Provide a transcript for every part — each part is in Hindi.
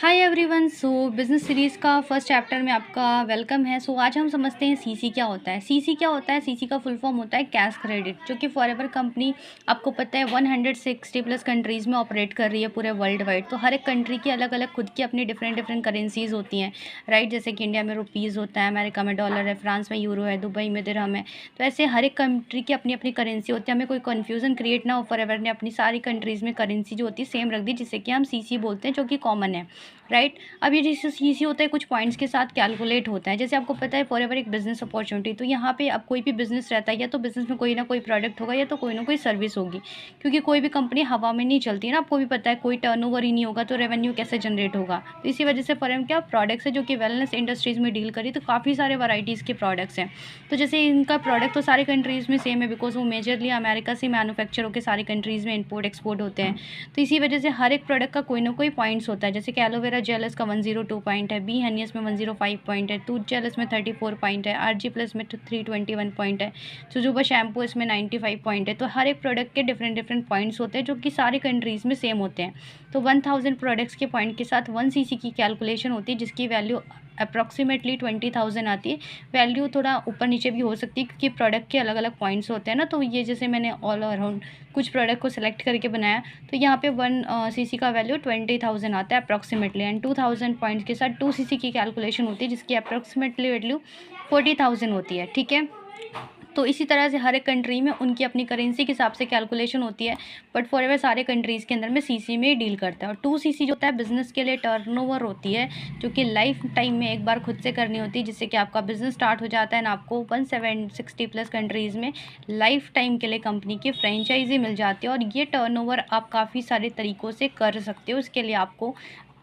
हाय एवरीवन। सो बिज़नेस सीरीज़ का फर्स्ट चैप्टर में आपका वेलकम है। सो आज हम समझते हैं सीसी क्या होता है। सीसी क्या होता है? सीसी का फुल फॉर्म होता है कैश क्रेडिट, जो कि फॉरएवर कंपनी आपको पता है 160 प्लस कंट्रीज़ में ऑपरेट कर रही है पूरे वर्ल्ड वाइड। तो हर एक कंट्री की अलग अलग खुद की अपनी डिफरेंट डिफरेंट करेंसीज़ होती हैं, राइट। जैसे कि इंडिया में रुपीज़ होता है, अमेरिका में डॉलर है, फ्रांस में यूरो है, दुबई में दिरहम है। तो ऐसे हर एक कंट्री की अपनी अपनी करेंसी होती है। हमें कोई कन्फ्यूज़न क्रिएट ना हो, फॉरएवर ने अपनी सारी कंट्रीज़ में करेंसी जो होती है सेम रख दी, जिसे कि हम सीसी बोलते हैं, जो कि कॉमन है, राइट। अब ये जैसे सीसी होता है कुछ पॉइंट्स के साथ कैलकुलेट होता है। जैसे आपको पता है फॉरएवर एक बिजनेस अपॉर्चुनिटी, तो यहाँ पे अब कोई भी बिजनेस रहता है, या तो बिजनेस में कोई ना कोई प्रोडक्ट होगा, या तो कोई ना कोई सर्विस होगी, क्योंकि कोई भी कंपनी हवा में नहीं चलती है ना। आपको भी पता है कोई टर्नओवर ही नहीं होगा तो रेवेन्यू कैसे जनरेट होगा। तो इसी वजह से फॉरएवर क्या प्रोडक्ट्स है जो कि वेलनेस इंडस्ट्रीज़ में डील करी, तो काफ़ी सारे वराइटीज़ के प्रोडक्ट्स हैं। तो जैसे इनका प्रोडक्ट तो सारे कंट्रीज़ में सेम है, बिकॉज वो मेजरली अमेरिका से मैन्युफैक्चर होकर सारी कंट्रीज़ में इंपोर्ट एक्सपोर्ट होते हैं। तो इसी वजह से हर एक प्रोडक्ट का कोई ना कोई पॉइंट्स होता है। जैसे कि एलोवेरा जेल इसका 102 पॉइंट है, बी हनीस में 105 पॉइंट है, टूथ जेल इसमें 34 पॉइंट है, आरजी प्लस में 321 पॉइंट है, जोजोबा शैम्पू इसमें 95 पॉइंट है। तो हर एक प्रोडक्ट के डिफरेंट डिफरेंट पॉइंट्स होते हैं, जो कि सारी कंट्रीज़ में सेम होते हैं। तो 1000 प्रोडक्ट्स के पॉइंट के साथ 1 सीसी की कैलकुलेशन होती है, जिसकी वैल्यू अप्रॉक्सीमेटली 20,000 आती है। वैल्यू थोड़ा ऊपर नीचे भी हो सकती है, क्योंकि प्रोडक्ट के अलग अलग पॉइंट्स होते हैं ना। तो ये जैसे मैंने ऑल अराउंड कुछ प्रोडक्ट को सिलेक्ट करके बनाया, तो यहाँ पे 1 सीसी का वैल्यू 20,000 आता है अप्रॉक्सीमेटली, एंड 2000 पॉइंट्स के साथ 2 सीसी की कैलकुलेशन होती है, जिसकी अप्रॉक्सीमेटली वैल्यू 40,000 होती है, ठीक है। तो इसी तरह से हर एक कंट्री में उनकी अपनी करेंसी के हिसाब से कैलकुलेशन होती है, बट फॉरएवर सारे कंट्रीज़ के अंदर में सीसी में डील करता है। और 2 सीसी जो होता है बिजनेस के लिए टर्नओवर होती है, जो कि लाइफ टाइम में एक बार खुद से करनी होती है, जिससे कि आपका बिजनेस स्टार्ट हो जाता है ना, आपको 160 प्लस कंट्रीज़ में लाइफ टाइम के लिए कंपनी की फ्रेंचाइजी मिल जाती है। और ये टर्नओवर आप काफ़ी सारे तरीक़ों से कर सकते हो। इसके लिए आपको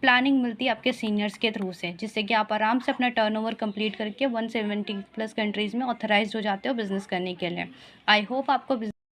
प्लानिंग मिलती है आपके सीनियर्स के थ्रू से, जिससे कि आप आराम से अपना टर्नओवर कंप्लीट करके 170 प्लस कंट्रीज़ में ऑथराइज्ड हो जाते हो बिज़नेस करने के लिए। आई होप आपको